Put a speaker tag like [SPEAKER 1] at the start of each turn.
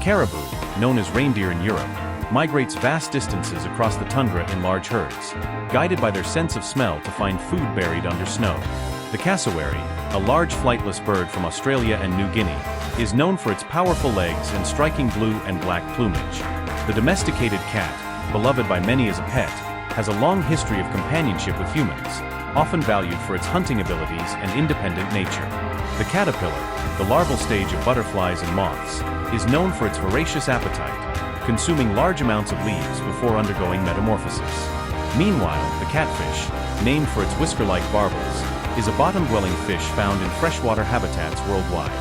[SPEAKER 1] caribou, known as reindeer in Europe, migrates vast distances across the tundra in large herds, guided by their sense of smell to find food buried under snow. The cassowary, a large flightless bird from Australia and New Guinea, is known for its powerful legs and striking blue and black plumage. The domesticated cat, beloved by many as a pet, has a long history of companionship with humans, often valued for its hunting abilities and independent nature. The caterpillar, the larval stage of butterflies and moths, is known for its voracious appetite, consuming large amounts of leaves before undergoing metamorphosis. Meanwhile, the catfish, named for its whisker-like barbels, is a bottom-dwelling fish found in freshwater habitats worldwide.